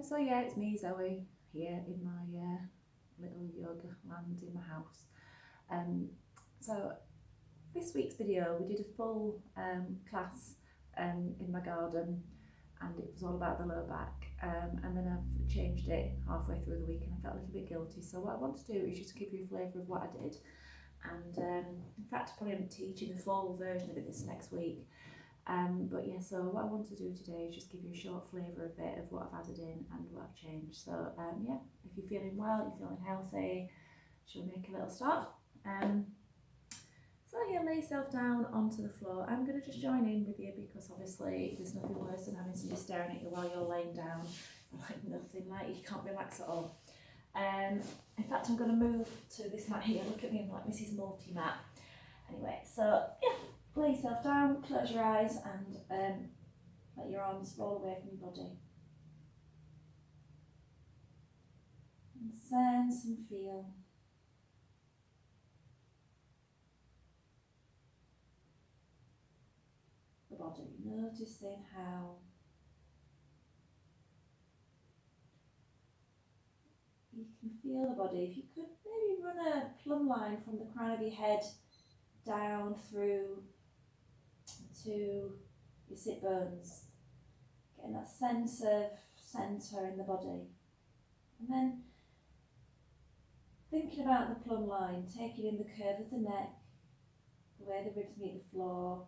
So yeah, it's me, Zoe, here in my little yoga land in my house. Um, so this week's video, we did a full class in my garden, and it was all about the lower back. And then I've changed it halfway through the week, and I felt a little bit guilty. So what I want to do is just give you a flavour of what I did. And in fact, I'm probably teaching the full version of it this next week. But yeah, so what I want to do today is just give you a short flavour of it, of what I've added in and what I've changed. So yeah, if you're feeling well, you're feeling healthy, shall we make a little start? So yeah, lay yourself down onto the floor. I'm going to just join in with you because obviously there's nothing worse than having somebody staring at you while you're laying down. Like nothing, like you can't relax at all. In fact, I'm going to move to this mat here. Look at me, I'm like Mrs. Multi-mat. Anyway, so yeah. Lay yourself down, close your eyes and let your arms roll away from your body. And sense and feel the body, noticing how you can feel the body. If you could maybe run a plumb line from the crown of your head down through to your sit bones, getting that sense of centre in the body. And then thinking about the plumb line, taking in the curve of the neck, the way the ribs meet the floor,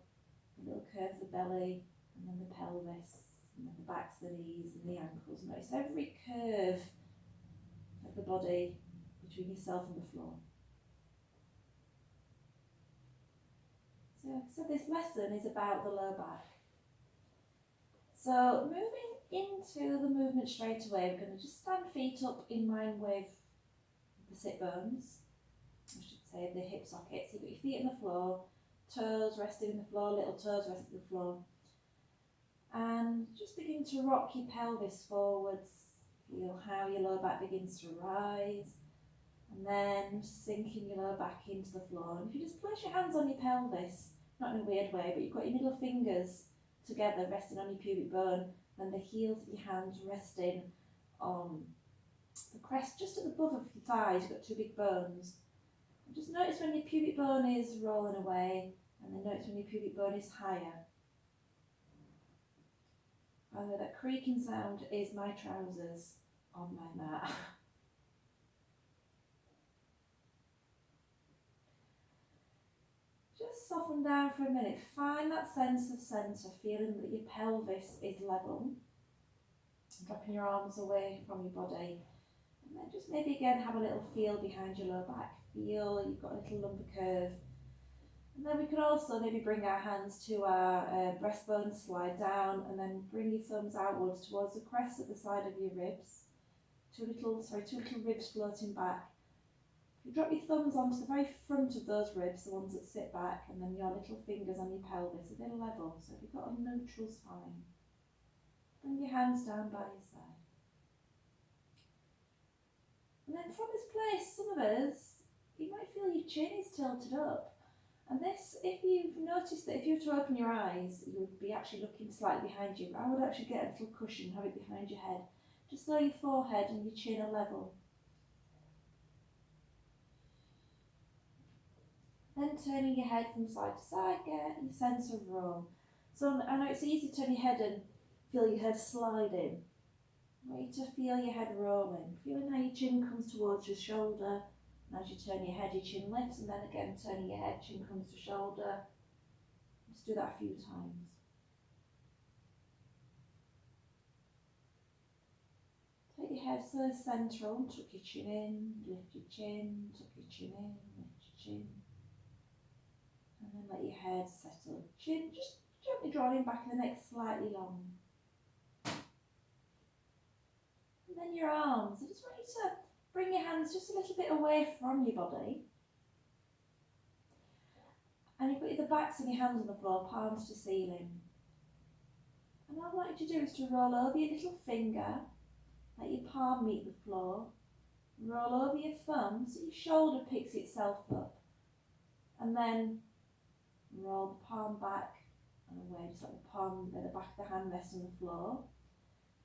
the little curve of the belly, and then the pelvis, and then the backs, the knees, and the ankles. Notice every curve of the body between yourself and the floor. So this lesson is about the lower back. So moving into the movement straight away, we're going to just stand feet up in line with the sit bones. I should say the hip sockets. You've got your feet on the floor, toes resting in the floor, little toes resting on the floor. And just begin to rock your pelvis forwards. Feel how your lower back begins to rise. And then sinking your lower back into the floor. And if you just place your hands on your pelvis, not in a weird way, but you've got your middle fingers together resting on your pubic bone, and the heels of your hands resting on the crest just at the above of your thighs. You've got two big bones. And just notice when your pubic bone is rolling away, and then notice when your pubic bone is higher. By the way, that creaking sound is my trousers on my mat. Just soften down for a minute. Find that sense of centre, feeling that your pelvis is level. Dropping your arms away from your body. And then just maybe again have a little feel behind your lower back. Feel you've got a little lumbar curve. And then we could also maybe bring our hands to our breastbone, slide down, and then bring your thumbs outwards towards the crest at the side of your ribs. Two little ribs floating back. You drop your thumbs onto the very front of those ribs, the ones that sit back, and then your little fingers on your pelvis, they're level. So if you've got a neutral spine, bring your hands down by your side. And then from this place, some of us, you might feel your chin is tilted up. And this, if you've noticed that if you were to open your eyes, you would be actually looking slightly behind you. I would actually get a little cushion, have it behind your head, just so your forehead and your chin are level. Then turning your head from side to side, get your sense of roll. So I know it's easy to turn your head and feel your head sliding. I want you to feel your head rolling, feeling how your chin comes towards your shoulder. And as you turn your head, your chin lifts, and then again turning your head, chin comes to shoulder. Just do that a few times. Take your head so central, tuck your chin in, lift your chin, tuck your chin in, lift your chin. And then let your head settle. Chin just gently drawing back and the neck slightly long. And then your arms. I just want you to bring your hands just a little bit away from your body. And you've got the backs of your hands on the floor, palms to ceiling. And what I'd like you to do is to roll over your little finger, let your palm meet the floor. Roll over your thumb so your shoulder picks itself up. And then roll the palm back and away, just let the palm, the back of the hand rest on the floor.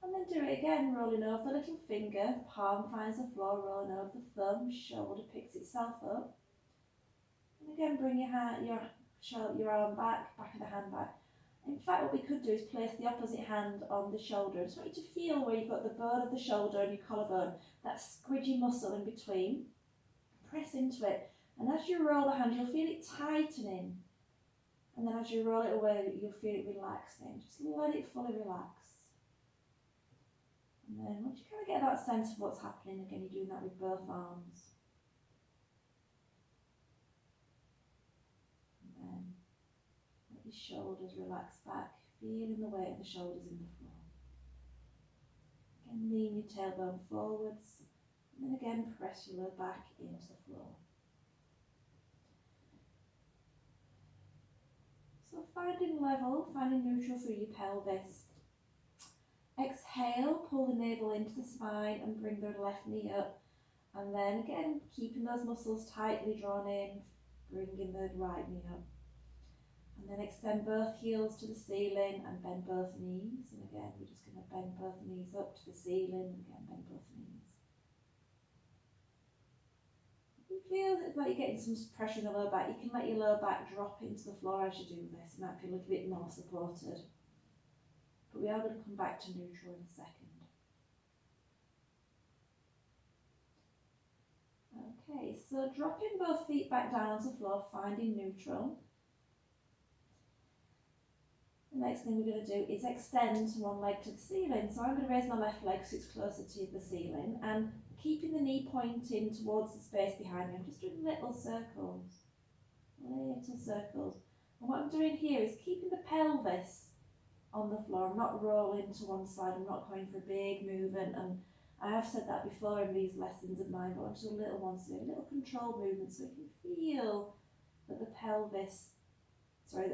And then do it again, rolling over the little finger, palm finds the floor, rolling over the thumb, shoulder picks itself up. And again, bring your arm back of the hand back. In fact, what we could do is place the opposite hand on the shoulder. I just want you to feel where you've got the bone of the shoulder and your collarbone, that squidgy muscle in between. Press into it. And as you roll the hand, you'll feel it tightening. And then as you roll it away, you'll feel it relaxing. Just let it fully relax. And then once you kind of get that sense of what's happening, again, you're doing that with both arms. And then let your shoulders relax back, feeling the weight of the shoulders in the floor. Again, lean your tailbone forwards, and then again, press your lower back into the floor. So finding level, finding neutral through your pelvis. Exhale, pull the navel into the spine and bring the left knee up. And then again, keeping those muscles tightly drawn in, bringing the right knee up. And then extend both heels to the ceiling and bend both knees. And again, we're just going to bend both knees up to the ceiling. Again, bend both knees. If you feel like you're getting some pressure in the lower back, you can let your lower back drop into the floor as you do this. And that feel a little bit more supported. But we are going to come back to neutral in a second. Okay, so dropping both feet back down onto the floor, finding neutral. The next thing we're going to do is extend one leg to the ceiling. So I'm going to raise my left leg so it's closer to the ceiling, and keeping the knee pointing towards the space behind me. I'm just doing little circles. And what I'm doing here is keeping the pelvis on the floor. I'm not rolling to one side. I'm not going for a big movement. And I have said that before in these lessons of mine, but I'm just a little one, so a little controlled movement so you can feel that that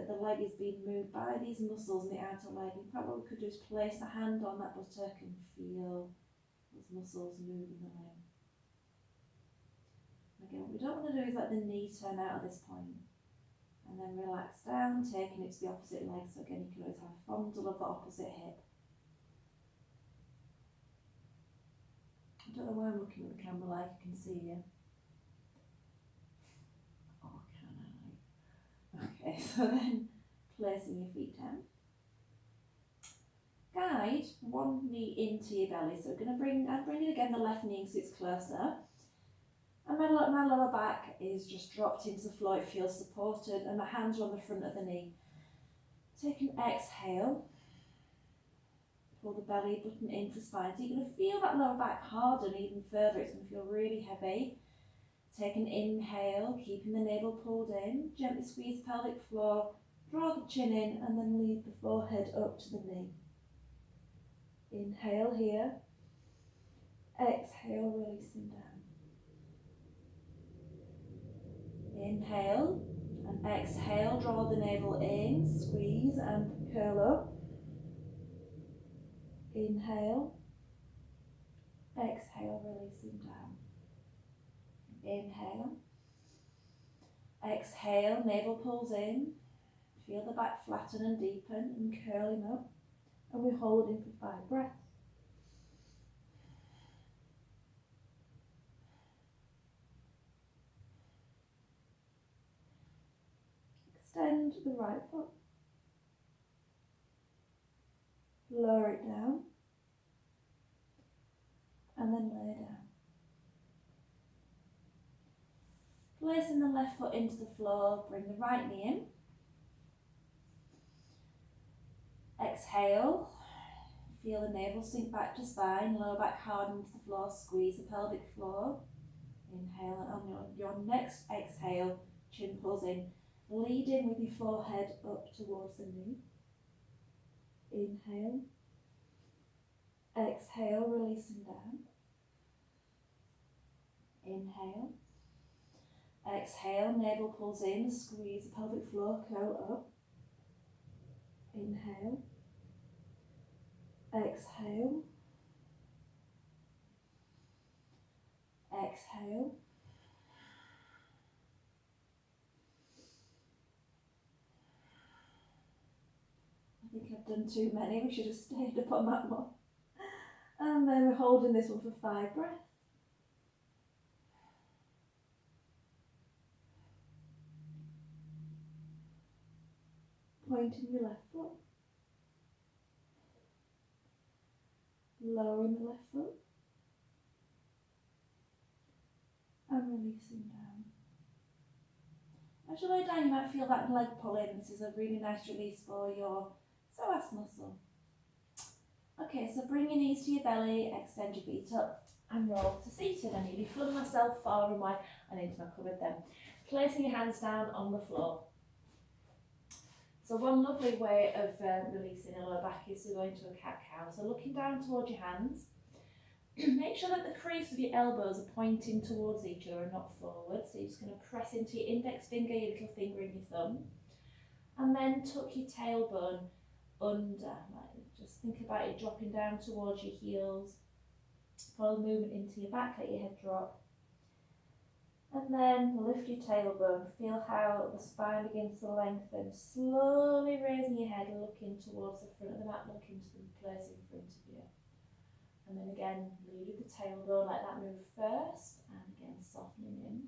the leg is being moved by these muscles in the outer leg. In fact, what we could do is place a hand on that buttock and feel those muscles moving the leg. Again, what we don't want to do is let the knee turn out at this point. And then relax down, taking it to the opposite leg. So again, you can always have a fondle of the opposite hip. I don't know why I'm looking at the camera like I can see you. Oh, can I? Okay, so then placing your feet down. Guide one knee into your belly. So we're going to I'm bringing again the left knee so it's closer. And my lower back is just dropped into the floor. It feels supported, and my hands are on the front of the knee. Take an exhale. Pull the belly button into the spine. So you're going to feel that lower back harden even further. It's going to feel really heavy. Take an inhale, keeping the navel pulled in. Gently squeeze the pelvic floor. Draw the chin in, and then lead the forehead up to the knee. Inhale here. Exhale, releasing down. Inhale and exhale, draw the navel in, squeeze and curl up. Inhale, exhale, releasing down. Inhale, exhale, navel pulls in, feel the back flatten and deepen and curling up, and we're holding for 5 breaths. Extend the right foot. Lower it down. And then lay down. Placing the left foot into the floor, bring the right knee in. Exhale. Feel the navel sink back to spine, lower back hard into the floor, squeeze the pelvic floor. Inhale, and on your next exhale, chin pulls in. Lead in with your forehead up towards the knee. Inhale. Exhale, releasing down. Inhale. Exhale, navel pulls in, squeeze the pelvic floor, curl up. Inhale. Exhale. Exhale. I think I've done too many. We should have stayed up on that one. And then we're holding this one for 5 breaths. Pointing your left foot. Lowering the left foot. And releasing down. As you lie down, you might feel that leg pull in. This is a really nice release for your psoas muscle. Okay, so bring your knees to your belly, extend your feet up and roll to seated. I nearly flung myself far and wide and into my cupboard then. Placing your hands down on the floor. So one lovely way of releasing a lower back is to go into a cat-cow. So looking down towards your hands, make sure that the crease of your elbows are pointing towards each other and not forward. So you're just going to press into your index finger, your little finger and your thumb. And then tuck your tailbone under. Just think about it dropping down towards your heels. Follow the movement into your back, let your head drop. And then lift your tailbone. Feel how the spine begins to lengthen. Slowly raising your head, looking towards the front of the mat, looking to the place in front of you. And then again, lead with the tailbone, let that move first. And again, softening in.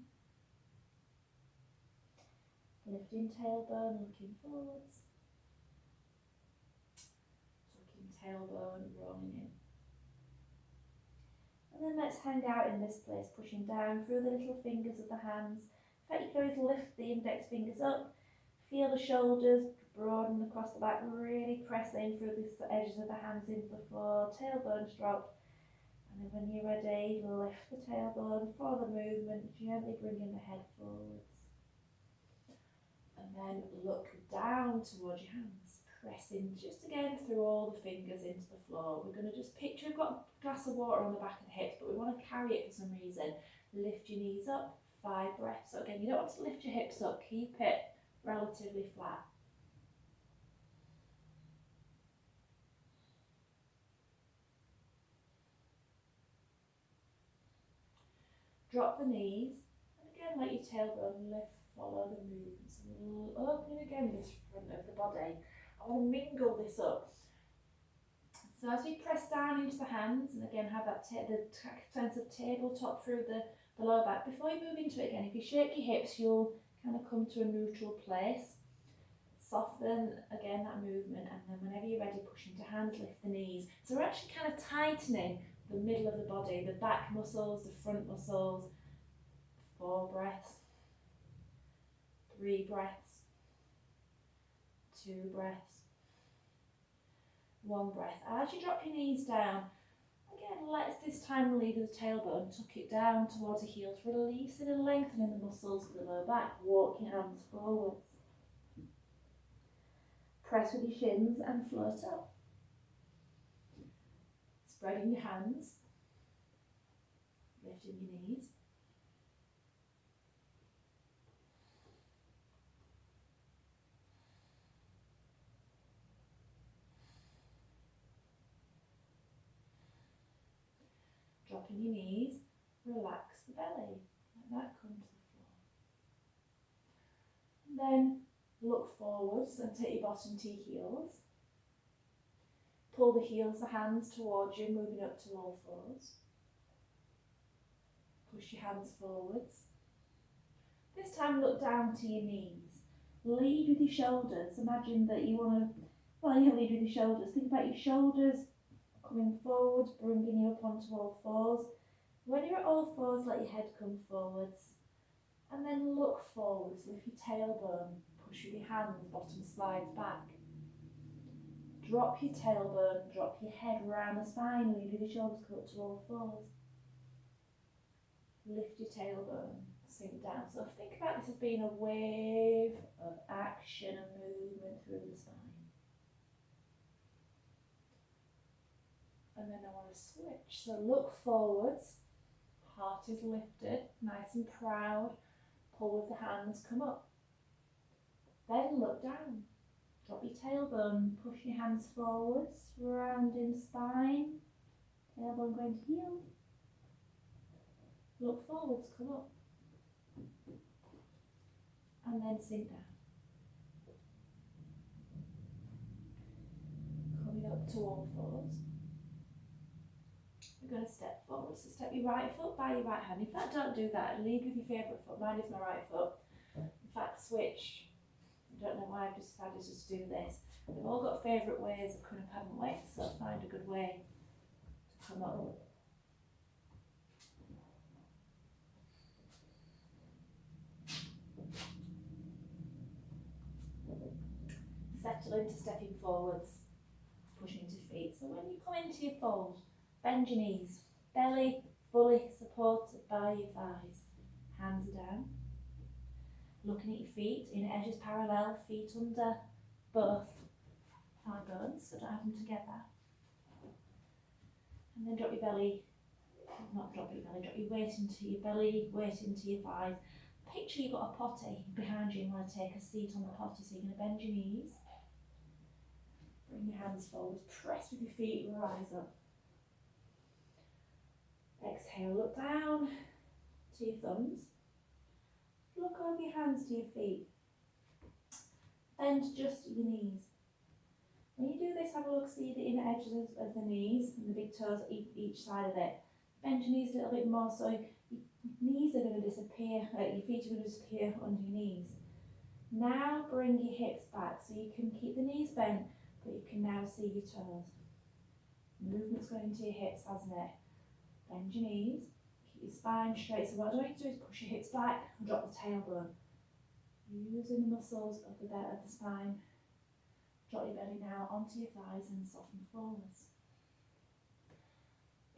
Lifting tailbone, looking forwards. Tucking tailbone, rolling in. And then let's hang out in this place, pushing down through the little fingers of the hands. In fact, you can always lift the index fingers up, feel the shoulders broaden across the back, really press in through the edges of the hands into the floor, tailbone's dropped. And then when you're ready, lift the tailbone, follow the movement, gently bringing the head forwards. And then look down towards your hands. Pressing just again through all the fingers into the floor. We're going to just picture we've got a glass of water on the back of the hips, but we want to carry it for some reason. Lift your knees up, 5 breaths. So again, you don't want to lift your hips up, keep it relatively flat. Drop the knees, and again let your tailbone lift, follow the movement. So opening again this front of the body. I want to mingle this up. So as we press down into the hands, and again have that the sense of tabletop through the lower back, before you move into it again, if you shake your hips, you'll kind of come to a neutral place. Soften again that movement, and then whenever you're ready, push into hands, lift the knees. So we're actually kind of tightening the middle of the body, the back muscles, the front muscles. 4 breaths, 3 breaths, 2 breaths. 1 breath. As you drop your knees down, again, let's this time lead with the tailbone, tuck it down towards the heels, releasing and lengthening the muscles of the lower back. Walk your hands forwards. Press with your shins and float up. Spreading your hands, lifting your knees. Dropping your knees, relax the belly, let that come to the floor. And then look forwards and take your bottom to your heels. Pull the heels, the hands towards you, moving up to all fours. Push your hands forwards. This time look down to your knees. Lead with your shoulders. Imagine that you want to, lead with your shoulders. Think about your shoulders coming forwards, bringing you up onto all fours. When you're at all fours, let your head come forwards. And then look forwards, lift your tailbone, push with your hands, bottom slides back. Drop your tailbone, drop your head round the spine, lead with your shoulders come up to all fours. Lift your tailbone, sink down. So think about this as being a wave of action and movement through the spine. And then I want to switch. So look forwards, heart is lifted, nice and proud. Pull with the hands, come up. Then look down. Drop your tailbone, push your hands forwards, rounding spine. Tailbone going to heel. Look forwards, come up. And then sink down. Coming up to all fours. You're going to step forward. So step your right foot by your right hand. In fact, don't do that. Lead with your favourite foot. Mine is my right foot. In fact, switch. I don't know why I've just decided just to do this. We've all got favourite ways of coming up, haven't we? So find a good way to come up. Settle into stepping forwards, pushing into feet. So when you come into your fold, bend your knees, belly fully supported by your thighs, hands are down. Looking at your feet in edges parallel, feet under both thigh bones, so don't have them together. And then drop your belly, not drop your belly, drop your weight into your belly, weight into your thighs. Picture you've got a potty behind you and you want to take a seat on the potty, so you're going to bend your knees. Bring your hands forward, press with your feet, rise up. Exhale, look down to your thumbs. Look over your hands to your feet. Bend just your knees. When you do this, have a look, see the inner edges of the knees and the big toes each side of it. Bend your knees a little bit more so your knees are going to disappear, your feet are going to disappear under your knees. Now bring your hips back so you can keep the knees bent, but you can now see your toes. Movement's going into your hips, hasn't it? Bend your knees, keep your spine straight. So what I want you to do is push your hips back and drop the tailbone. Using the muscles of the spine. Drop your belly now onto your thighs and soften forwards.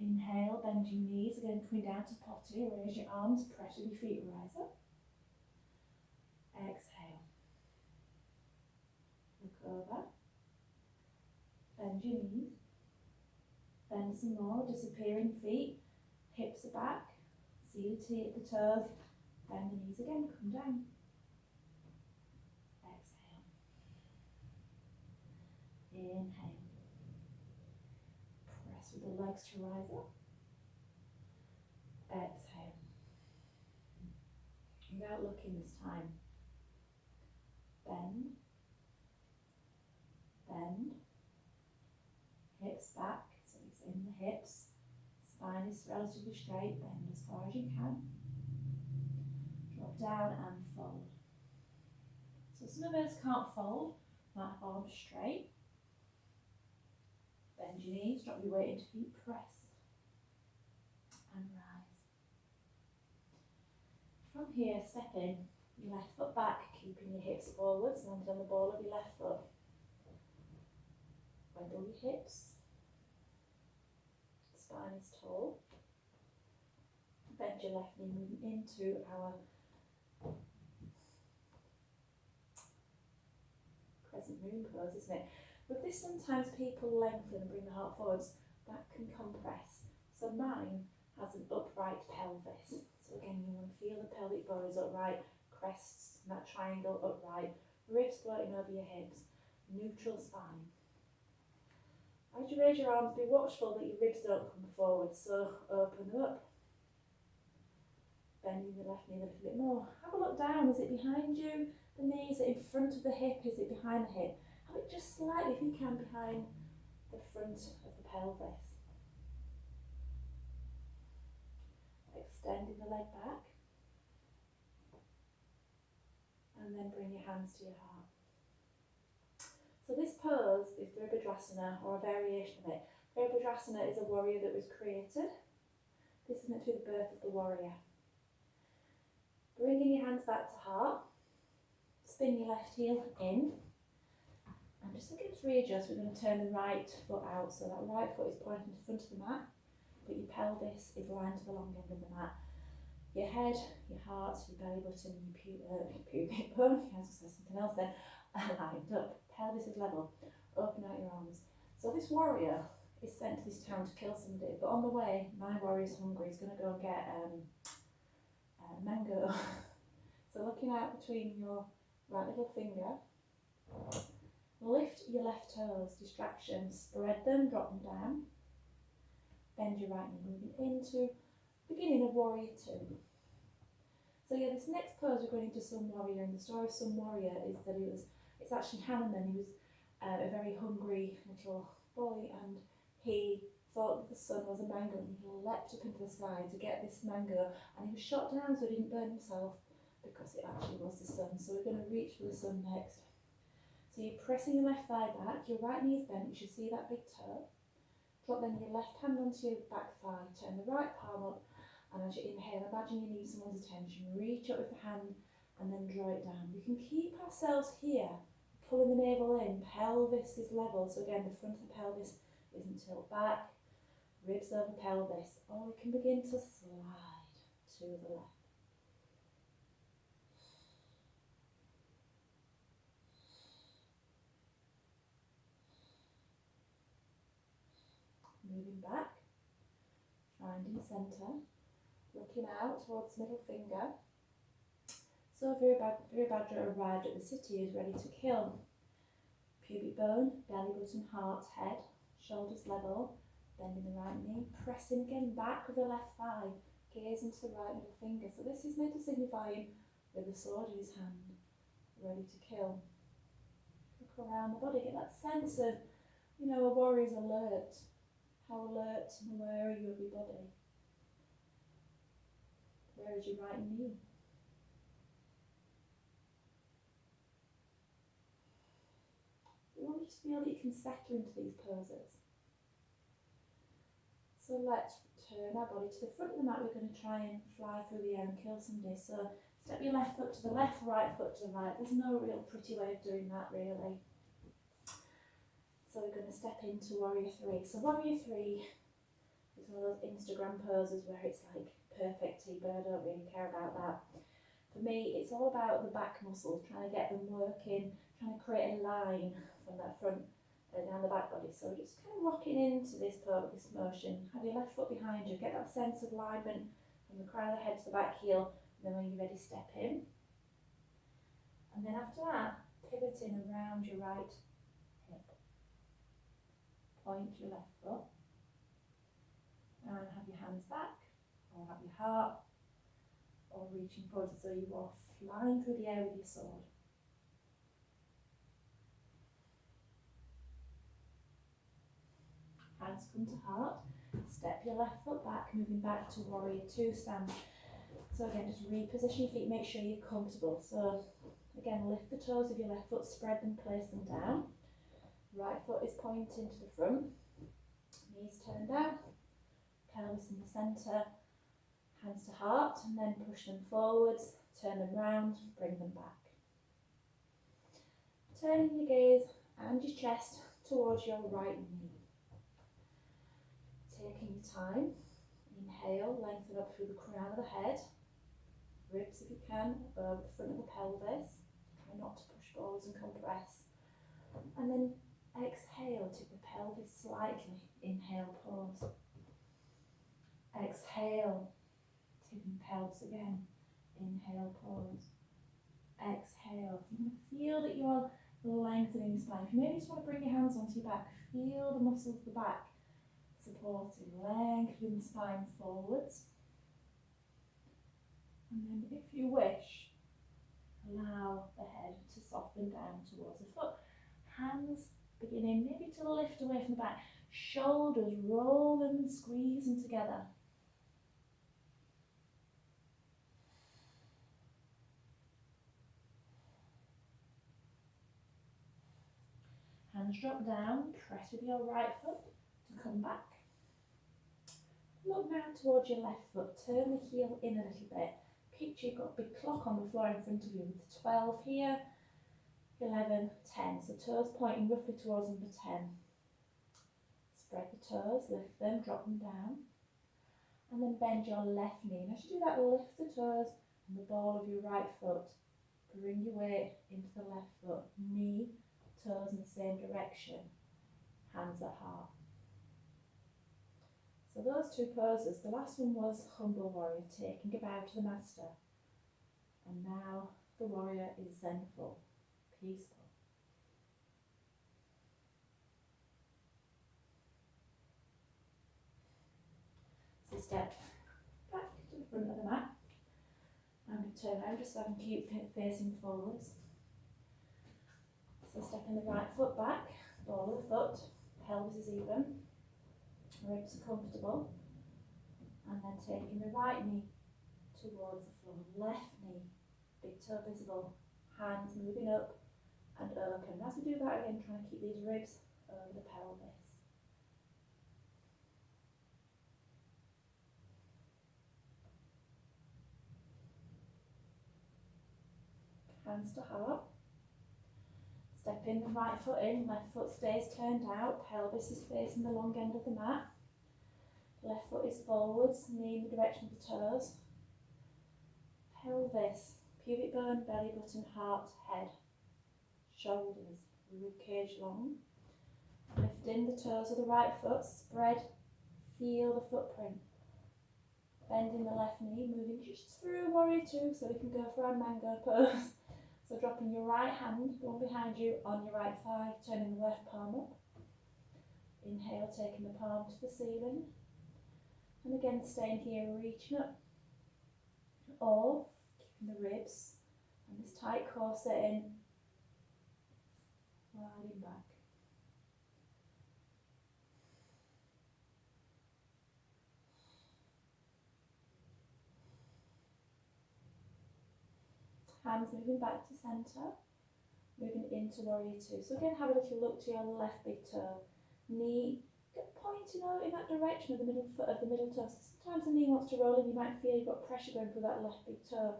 Inhale, bend your knees, again coming down to potty, raise your arms, press with your feet, rise up. Exhale. Look over. Bend your knees. Bend some more, disappearing feet. Hips are back. See the toes. Bend the knees again, come down. Exhale. Inhale. Press with the legs to rise up. Exhale. Without looking this time. Bend. Bend. Hips back, so it's in the hips. Spine is relatively straight, bend as far as you can. Drop down and fold. So some of us can't fold, might have arms straight. Bend your knees, drop your weight into feet, press and rise. From here, step in, your left foot back, keeping your hips forwards, land on the ball of your left foot. Wiggle your hips. Spine is tall. Bend your left knee, moving into our crescent moon pose, isn't it? With this, sometimes people lengthen and bring the heart forwards. That can compress. So mine has an upright pelvis. So again, you want to feel the pelvic bone is upright, crests, that triangle upright, ribs floating over your hips, neutral spine. As you raise your arms, be watchful that your ribs don't come forward, so open up. Bending the left knee a little bit more. Have a look down, is it behind you? The knee, is it in front of the hip, is it behind the hip? Have it just slightly, if you can, behind the front of the pelvis. Extending the leg back. And then bring your hands to your heart. So this pose is Virabhadrasana, or a variation of it. Virabhadrasana is a warrior that was created. This is meant to be the birth of the warrior. Bringing your hands back to heart. Spin your left heel in. And just again to readjust, we're going to turn the right foot out. So that right foot is pointing to the front of the mat, but your pelvis is lined to the long end of the mat. Your head, your heart, your belly button, your pubic bone, I was going to say something else then, lined up. Pelvis is level. Open out your arms. So this warrior is sent to this town to kill somebody, but on the way, my warrior's hungry. He's going to go and get mango. So looking out between your right little finger, lift your left toes, distraction, spread them, drop them down. Bend your right knee, moving into beginning of warrior 2. So yeah, this next pose we're going into Sun Warrior, and the story of Sun Warrior is that it's actually Hanuman. He was a very hungry little boy, and he thought that the sun was a mango, and he leapt up into the sky to get this mango, and he was shot down so he didn't burn himself because it actually was the sun. So we're going to reach for the sun next. So you're pressing your left thigh back, your right knee is bent, you should see that big toe. Drop then your left hand onto your back thigh, turn the right palm up, and as you inhale, imagine you need someone's attention. Reach up with the hand and then draw it down. We can keep ourselves here, pulling the navel in, pelvis is level, so again the front of the pelvis isn't tilt back, ribs over pelvis, or we can begin to slide to the left. Moving back, finding centre, looking out towards middle finger. So Virabhadra arrived at the city, he was ready to kill. Pubic bone, belly button, heart, head, shoulders level, bending the right knee, pressing again back with the left thigh, gaze into the right middle finger. So this is meant to signify him with a sword in his hand, ready to kill. Look around the body, get that sense of, a warrior's alert. How alert and aware are you of your body? Where is your right knee? We want you to feel that you can settle into these poses. So let's turn our body to the front of the mat. We're going to try and fly through the air and kill somebody. So step your left foot to the left, right foot to the right. There's no real pretty way of doing that, really. So we're going to step into Warrior 3. So Warrior 3 is one of those Instagram poses where it's like perfect T-bird. I don't really care about that. For me, it's all about the back muscles, trying to get them working, trying to create a line from that front down the back body. So we're just kind of rocking into this motion. Have your left foot behind you, get that sense of alignment from the crown of the head to the back heel. And then when you're ready, step in. And then after that, pivoting around your right hip. Point your left foot. And have your hands back, or have your heart, or reaching forward so you are flying through the air with your sword. Hands come to heart. Step your left foot back, moving back to Warrior 2 stance. So again, just reposition your feet, make sure you're comfortable. So again, lift the toes of your left foot, spread them, place them down. Right foot is pointing to the front. Knees turned down. Pelvis in the centre. Hands to heart, and then push them forwards, turn them round, bring them back. Turning your gaze and your chest towards your right knee. Taking your time, inhale, lengthen up through the crown of the head, ribs if you can, above the front of the pelvis. Try not to push forwards and compress. And then exhale, tip the pelvis slightly, inhale, pause. Exhale. Tipping pelvis again. Inhale, pause. Exhale. You feel that you're lengthening the spine. If you maybe just want to bring your hands onto your back, feel the muscles of the back supporting, lengthening the spine forwards. And then if you wish, allow the head to soften down towards the foot. Hands beginning maybe to lift away from the back. Shoulders, roll them and squeeze them together. Hands drop down, press with your right foot to come back. Look now towards your left foot, turn the heel in a little bit. Picture you've got a big clock on the floor in front of you with 12 here, 11, 10. So toes pointing roughly towards number 10. Spread the toes, lift them, drop them down. And then bend your left knee. And as you do that, lift the toes and the ball of your right foot. Bring your weight into the left foot. Knee, toes in the same direction. Hands at heart. So those two poses, the last one was Humble Warrior, taking a bow to the master. And now the warrior is zenful, peaceful. So step back to the front of the mat. I'm going to turn around just so I can keep facing forwards. So stepping the right foot back, ball of the foot, pelvis is even. Ribs are comfortable. And then taking the right knee towards the floor, left knee, big toe visible, hands moving up and open. As we do that again, trying to keep these ribs over the pelvis. Hands to heart. Stepping the right foot in, left foot stays turned out, pelvis is facing the long end of the mat. Left foot is forwards, knee in the direction of the toes. Pelvis, pubic bone, belly button, heart, head, shoulders, rib cage long. Lifting the toes of the right foot, spread, feel the footprint. Bending the left knee, moving just through warrior two so we can go for our mango pose. So dropping your right hand, one behind you on your right thigh, turning the left palm up. Inhale, taking the palm to the ceiling. And again, staying here, reaching up. Or keeping the ribs and this tight corset in, sliding back. Hands moving back to centre, moving into warrior two. So again, have a little look to your left big toe. Knee pointing out in that direction of the middle foot of the middle toe. So sometimes the knee wants to roll and you might feel you've got pressure going through that left big toe.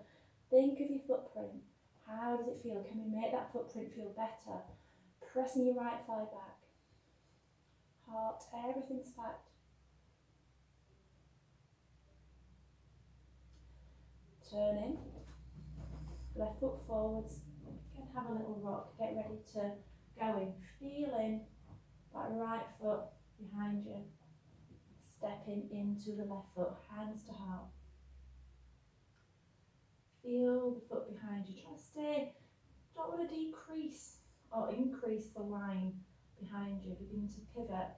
Think of your footprint. How does it feel? Can we make that footprint feel better? Pressing your right thigh back. Heart, everything's stacked. Turning. Left foot forwards. Again, have a little rock. Get ready to go in. Feeling that right foot behind you. Stepping into the left foot. Hands to heart. Feel the foot behind you. Try to stay. Don't want to decrease or increase the line behind you. Begin to pivot.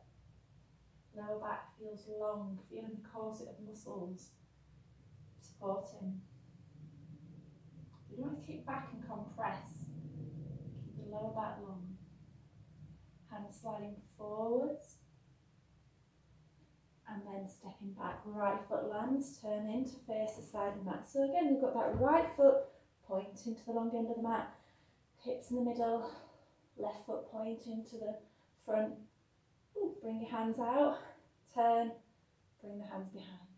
Lower back feels long. Feeling the corset of muscles supporting. You don't want to kick back and compress. Keep the lower back long. Hands sliding forwards. And then stepping back. Right foot lands, turn in to face the side of the mat. So again, we've got that right foot pointing to the long end of the mat. Hips in the middle. Left foot pointing to the front. Ooh, bring your hands out. Turn. Bring the hands behind.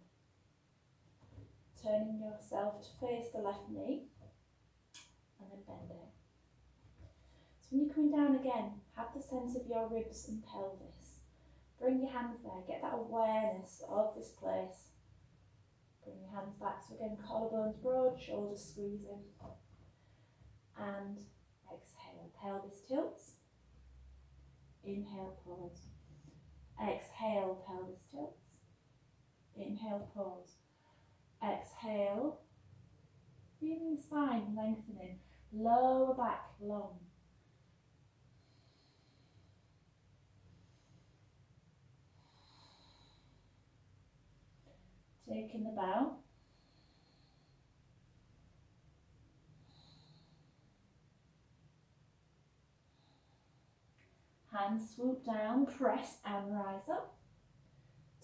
Turning yourself to face the left knee. And then bend it. So when you're coming down again, have the sense of your ribs and pelvis. Bring your hands there, get that awareness of this place. Bring your hands back, so again, collarbones broad, shoulders squeezing. And exhale, pelvis tilts. Inhale, pause. Exhale, pelvis tilts. Inhale, pause. Exhale, feeling the spine lengthening. Lower back long. Taking the bow. Hands swoop down, press and rise up.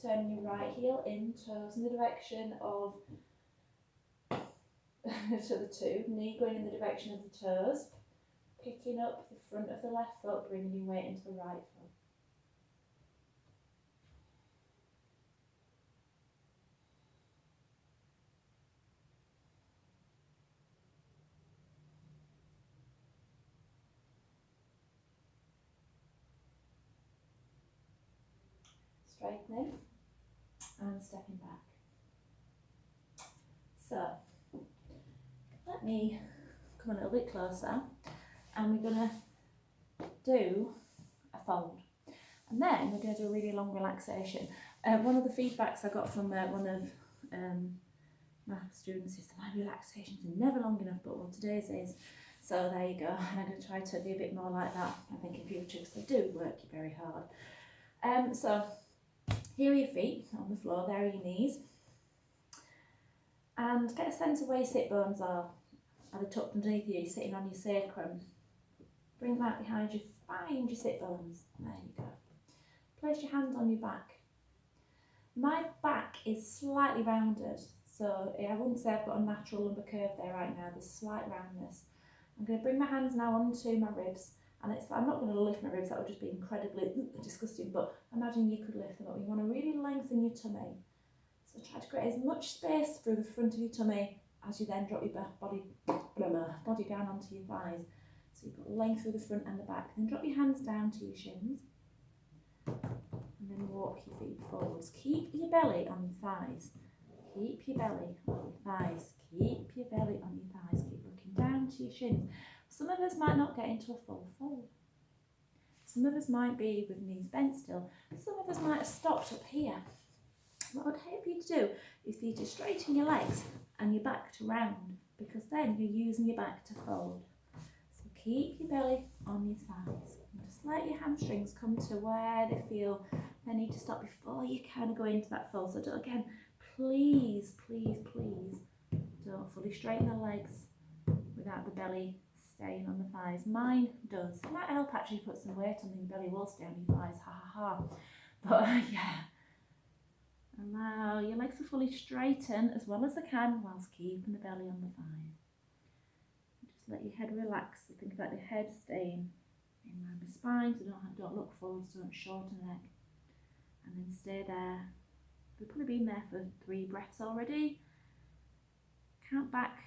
Turn your right heel in, toes in the direction of to the two, knee going in the direction of the toes, picking up the front of the left foot, bringing your weight into the right foot. Straightening and stepping back. So, let me come a little bit closer and we're going to do a fold. And then we're going to do a really long relaxation. One of the feedbacks I got from one of my students is that my relaxations are never long enough, but well, today's is. So there you go. And I'm going to try to be a bit more like that, I think, in future, because they do work you very hard. So here are your feet on the floor, there are your knees. And get a sense of where your sit bones are. Are they tucked underneath you? You're sitting on your sacrum. Bring them out behind you, find your sit bones. There you go. Place your hands on your back. My back is slightly rounded, so I wouldn't say I've got a natural lumbar curve there right now. There's slight roundness. I'm going to bring my hands now onto my ribs, and I'm not going to lift my ribs, that would just be incredibly disgusting, but imagine you could lift them up. You want to really lengthen your tummy. So try to create as much space through the front of your tummy as you then drop your body down onto your thighs. So you've got length through the front and the back. Then drop your hands down to your shins. And then walk your feet forwards. Keep your belly on your thighs. Keep your belly on your thighs. Keep your belly on your thighs. Keep looking down to your shins. Some of us might not get into a full fold. Some of us might be with knees bent still. Some of us might have stopped up here. What I'd hate for you to do is for you to straighten your legs and your back to round, because then you're using your back to fold. So keep your belly on your thighs. And just let your hamstrings come to where they feel they need to stop before you kind of go into that fold. So again, please, please, please don't fully straighten the legs without the belly staying on the thighs. Mine does. It might help actually put some weight on the belly will stay on your thighs, ha ha ha. But yeah. Allow your legs to fully straighten as well as they can whilst keeping the belly on the thighs. Just let your head relax. So think about the head staying in line with spine, so don't look forward, so don't shorten the neck. And then stay there. We've probably been there for 3 breaths already. Count back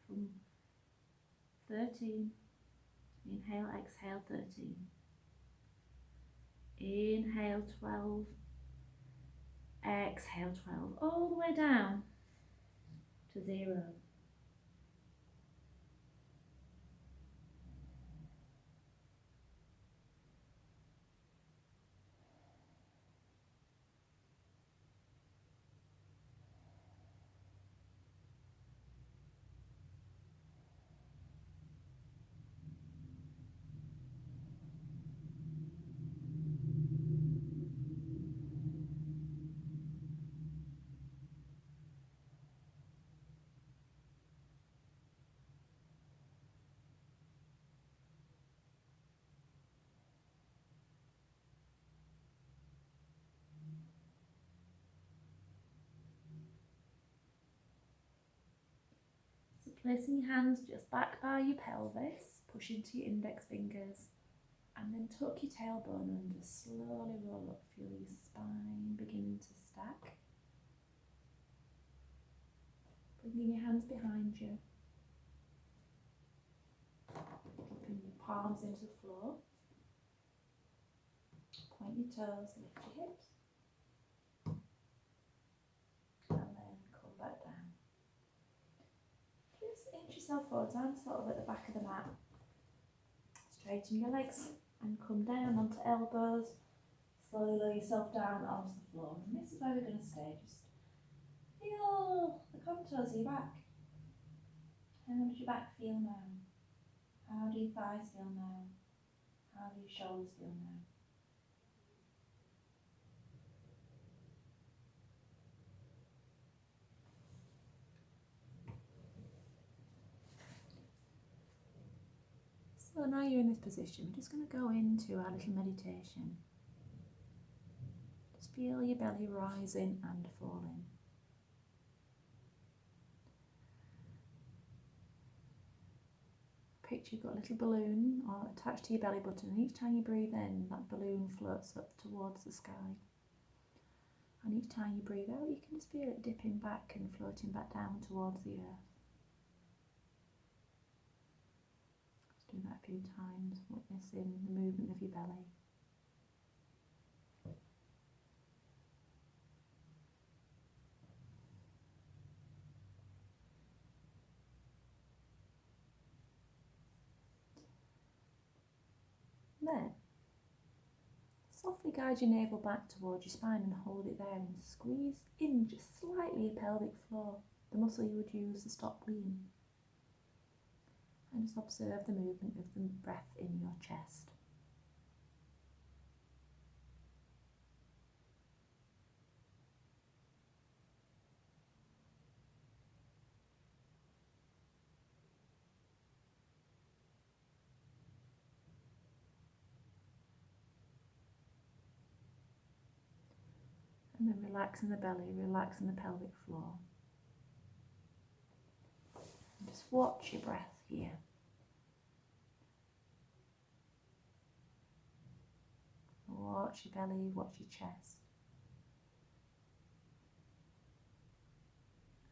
from 13. Inhale, exhale, 13. Inhale, 12. Exhale, 12, all the way down to 0. So placing your hands just back by your pelvis, push into your index fingers, and then tuck your tailbone under, slowly roll up, feel your spine beginning to stack. Bringing your hands behind you, dropping your palms into the floor, point your toes, lift your hips, and then come back down. Just inch yourself forwards, I'm sort of at the back of the mat. Straighten your legs and come down onto elbows. Slowly lower yourself down onto the floor. And this is where we're going to stay. Just feel the contours of your back. How does your back feel now? How do your thighs feel now? How do your shoulders feel now? So now you're in this position, we're just going to go into our little meditation. Just feel your belly rising and falling. Picture you've got a little balloon attached to your belly button, and each time you breathe in, that balloon floats up towards the sky. And each time you breathe out, you can just feel it dipping back and floating back down towards the earth. Just do that a few times, witnessing the movement of your belly. Then, softly guide your navel back towards your spine and hold it there, and squeeze in just slightly your pelvic floor, the muscle you would use to stop weeing. And just observe the movement of the breath in your chest. And then relaxing the belly, relaxing the pelvic floor. And just watch your breath here. Watch your belly, watch your chest.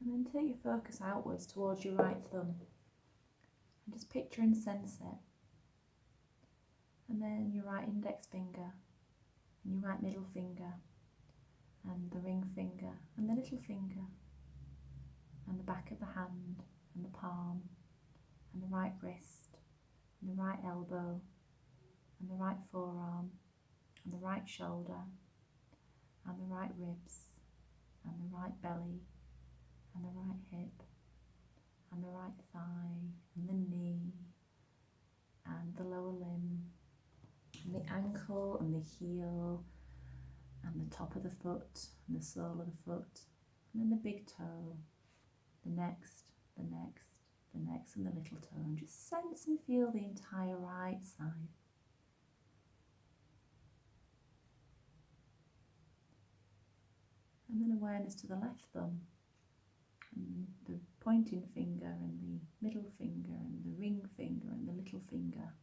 And then take your focus outwards towards your right thumb. And just picture and sense it. And then your right index finger, and your right middle finger, and the ring finger, and the little finger, and the back of the hand, and the palm, and the right wrist, and the right elbow, and the right forearm, and the right shoulder, and the right ribs, and the right belly, and the right hip, and the right thigh, and the knee, and the lower limb, and the ankle, and the heel, and the top of the foot, and the sole of the foot, and then the big toe, the next, the next, the next, and the little toe, and just sense and feel the entire right side. And then awareness to the left thumb, and the pointing finger, and the middle finger, and the ring finger, and the little finger,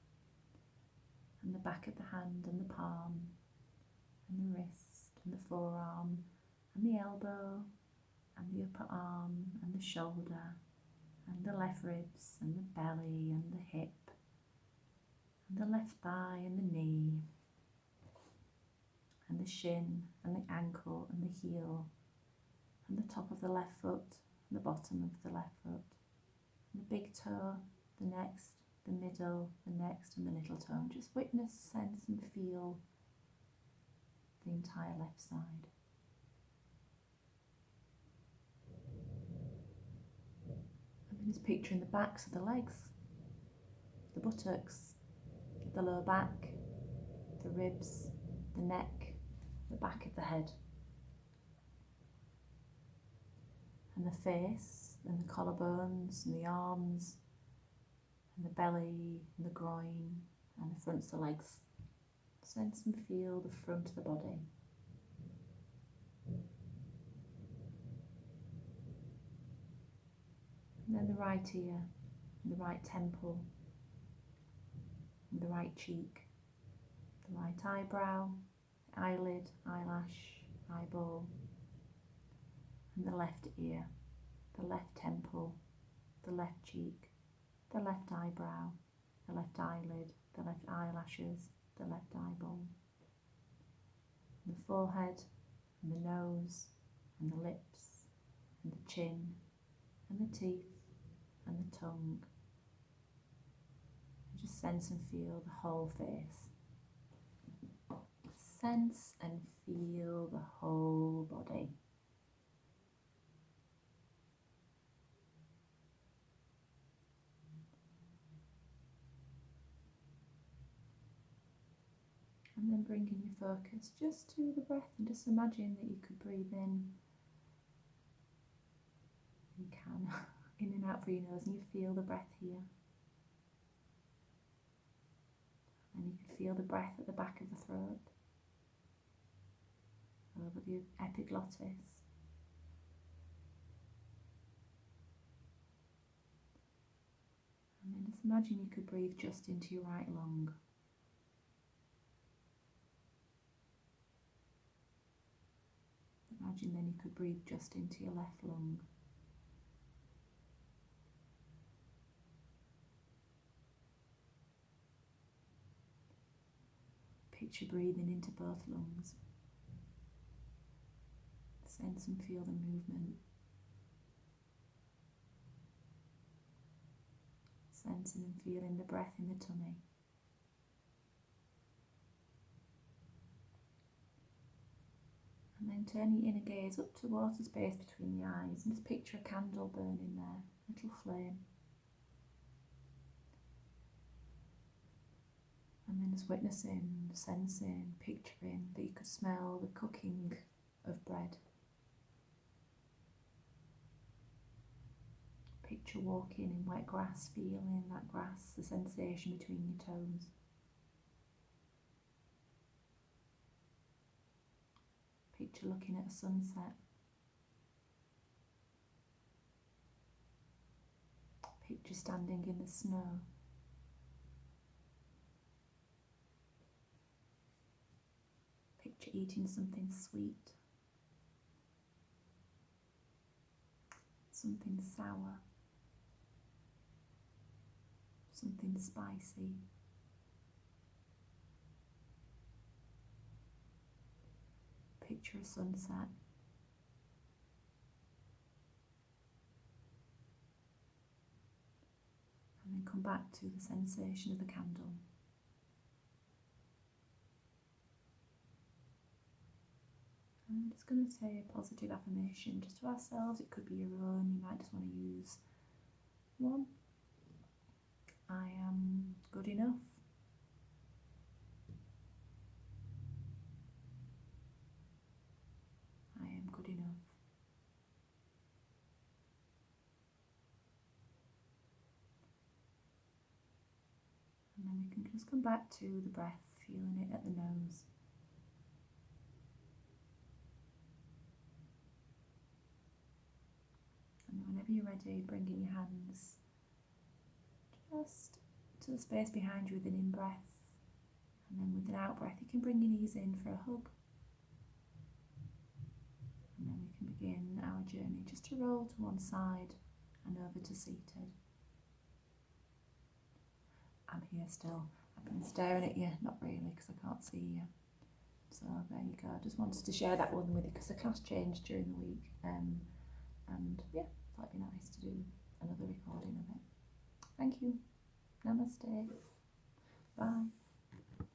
and the back of the hand, and the palm, and the wrist, and the forearm, and the elbow, and the upper arm, and the shoulder, and the left ribs, and the belly, and the hip, and the left thigh, and the knee, and the shin, and the ankle, and the heel, and the top of the left foot, and the bottom of the left foot, and the big toe, the next, the middle, the next, and the little toe. And just witness, sense, and feel the entire left side. And then just picturing the backs of the legs, the buttocks, the lower back, the ribs, the neck, the back of the head, and the face, and the collarbones, and the arms, and the belly, and the groin, and the fronts of the legs. Sense and feel the front of the body. And then the right ear, and the right temple, and the right cheek, the right eyebrow, eyelid, eyelash, eyeball, and the left ear, the left temple, the left cheek, the left eyebrow, the left eyelid, the left eyelashes, the left eyeball, and the forehead, and the nose, and the lips, and the chin, and the teeth, and the tongue. And just sense and feel the whole face. Sense and feel the whole body. And then bringing your focus just to the breath, and just imagine that you could breathe in. You can, in and out through your nose, and you feel the breath here. And you can feel the breath at the back of the throat, over the epiglottis. And then just imagine you could breathe just into your right lung. Imagine then you could breathe just into your left lung. Picture breathing into both lungs. Sense and feel the movement. Sensing and feeling the breath in the tummy. And then turn your inner gaze up towards the space between the eyes, and just picture a candle burning there, a little flame. And then just witnessing, sensing, picturing that you could smell the cooking of bread. Picture walking in wet grass, feeling that grass, the sensation between your toes. Picture looking at a sunset. Picture standing in the snow. Picture eating something sweet. Something sour. Something spicy. Picture a sunset. And then come back to the sensation of the candle. And I'm just going to say a positive affirmation just to ourselves. It could be your own. You might just want to use one. I am good enough. I am good enough. And then we can just come back to the breath, feeling it at the nose. And whenever you're ready, bringing your hands just to the space behind you with an in-breath. And then with an out-breath, you can bring your knees in for a hug. And then we can begin our journey just to roll to one side and over to seated. I'm here still. I've been staring at you, not really because I can't see you. So there you go. I just wanted to share that one with you because the class changed during the week. And yeah, thought it'd be nice to do another recording of it. Thank you. Namaste. Bye.